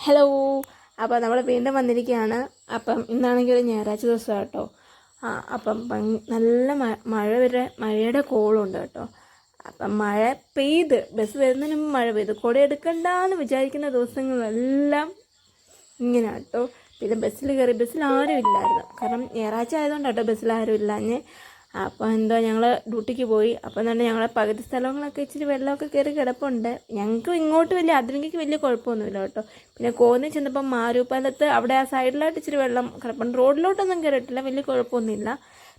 Hello. അപ്പോൾ നമ്മൾ വീണ്ടും വന്നിരിക്കുകയാണ്. അപ്പം ഇന്നാണെങ്കിൽ ഒരു ഞായറാഴ്ച ദിവസം കേട്ടോ. അപ്പം നല്ല മഴയുടെ കോളുണ്ട് കേട്ടോ. അപ്പം മഴ പെയ്ത് ബസ് വരുന്നതിന് മുമ്പ് മഴ പെയ്തു. കുട എടുക്കണ്ടെന്ന് വിചാരിക്കുന്ന ദിവസങ്ങളെല്ലാം ഇങ്ങനെ കേട്ടോ. പിന്നെ ബസ്സിൽ കയറി, ബസ്സിൽ ആരും ഇല്ലായിരുന്നു. കാരണം ഞായറാഴ്ച ആയതുകൊണ്ട് കേട്ടോ ബസ്സിൽ ആരും ഇല്ലാഞ്ഞ്. അപ്പോൾ എന്തോ ഞങ്ങൾ ഡ്യൂട്ടിക്ക് പോയി. അപ്പം തന്നെ ഞങ്ങളെ പകുതി സ്ഥലങ്ങളൊക്കെ ഇച്ചിരി വെള്ളമൊക്കെ കയറി കിടപ്പുണ്ട്. ഞങ്ങൾക്ക് ഇങ്ങോട്ട് അതിലേക്ക് വലിയ കുഴപ്പമൊന്നുമില്ല കേട്ടോ. പിന്നെ കോന്നി ചെന്നപ്പം മാരൂപ്പാലത്ത് അവിടെ ആ സൈഡിലായിട്ട് ഇച്ചിരി വെള്ളം കിടപ്പുണ്ട്. റോഡിലോട്ടൊന്നും കയറിയിട്ടില്ല, വലിയ കുഴപ്പമൊന്നുമില്ല.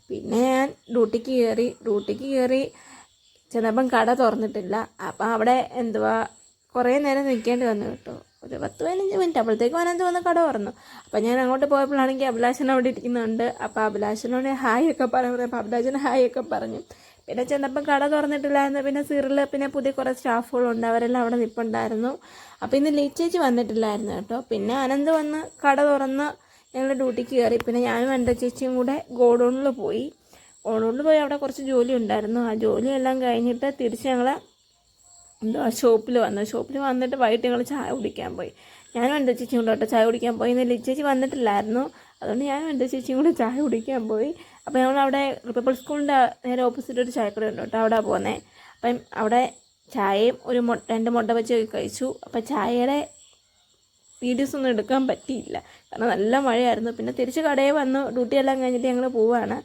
പിന്നെ ഞാൻ ഡ്യൂട്ടിക്ക് കയറി ചെന്നപ്പം കട തുറന്നിട്ടില്ല. അപ്പം അവിടെ കുറേ നേരം നിൽക്കേണ്ടി വന്നു കേട്ടോ. ഒരു 10-15 മിനിറ്റ് അപ്പോഴത്തേക്കും അനന്ത് വന്ന് കട തുറന്നു. അപ്പം ഞാൻ അങ്ങോട്ട് പോയപ്പോഴാണെങ്കിൽ അഭിലാഷൻ അവിടെ ഇരിക്കുന്നുണ്ട്. അപ്പോൾ അഭിലാഷനോട് ഹായ് ഒക്കെ പറഞ്ഞപ്പോൾ അഭിലാഷൻ ഹായ് ഒക്കെ പറഞ്ഞു. പിന്നെ ചെന്നപ്പം കട തുറന്നിട്ടില്ലായിരുന്നു. പിന്നെ സിറിൽ പിന്നെ പുതിയ കുറേ സ്റ്റാഫുകളുണ്ട്, അവരെല്ലാം അവിടെ നിൽപ്പുണ്ടായിരുന്നു. അപ്പോൾ ഇന്ന് ലിച്ചേച്ചി വന്നിട്ടില്ലായിരുന്നു കേട്ടോ. പിന്നെ അനന്ത് വന്ന് കട തുറന്ന് ഞങ്ങൾ ഡ്യൂട്ടിക്ക് കയറി. പിന്നെ ഞാനും എൻ്റെ ചേച്ചിയും കൂടെ ഗോഡൗണിൽ പോയി അവിടെ കുറച്ച് ജോലി ഉണ്ടായിരുന്നു. ആ ജോലിയെല്ലാം കഴിഞ്ഞിട്ട് തിരിച്ച് ഞങ്ങൾ ഷോപ്പിൽ വന്നിട്ട് വൈകിട്ട് ഞങ്ങൾ ചായ കുടിക്കാൻ പോയി. ഞാനും എൻ്റെ ചേച്ചിയും കൂടെ കേട്ടോ ചായ കുടിക്കാൻ പോയി. ഇന്ന് ലിച്ചേച്ചി വന്നിട്ടില്ലായിരുന്നു, അതുകൊണ്ട് ഞാനും എൻ്റെ ചേച്ചിയും കൂടെ ചായ കുടിക്കാൻ പോയി. അപ്പോൾ ഞങ്ങളവിടെ റിപ്പബ്ലിക് സ്കൂളിൻ്റെ നേരെ ഓപ്പോസിറ്റ് ഒരു ചായക്കട ഉണ്ട് കേട്ടോ, അവിടെ പോകുന്നത്. അപ്പം അവിടെ ചായയും 2 മുട്ട വെച്ച് കഴിച്ചു. അപ്പം ചായയുടെ വീഡിയോസ് ഒന്നും എടുക്കാൻ പറ്റിയില്ല, കാരണം നല്ല മഴയായിരുന്നു. പിന്നെ തിരിച്ച് കടയിൽ വന്നു, ഡ്യൂട്ടിയെല്ലാം കഴിഞ്ഞിട്ട് ഞങ്ങൾ പോവുകയാണ്.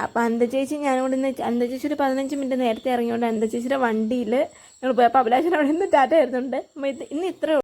അപ്പോൾ അന്തചേച്ചി ഞാനിവിടെ നിന്ന് അന്തചേച്ചി ഒരു 15 മിനിറ്റ് നേരത്തെ ഇറങ്ങിയോണ്ട് അന്തചേച്ചിയുടെ വണ്ടിയിൽ ഞങ്ങൾ പോയി. അപ്പോൾ അഭിലാഷൻ അവിടെ നിന്ന് ടാറ്റ ആയിരുന്നുണ്ട്. ഇന്ന് ഇത്രയും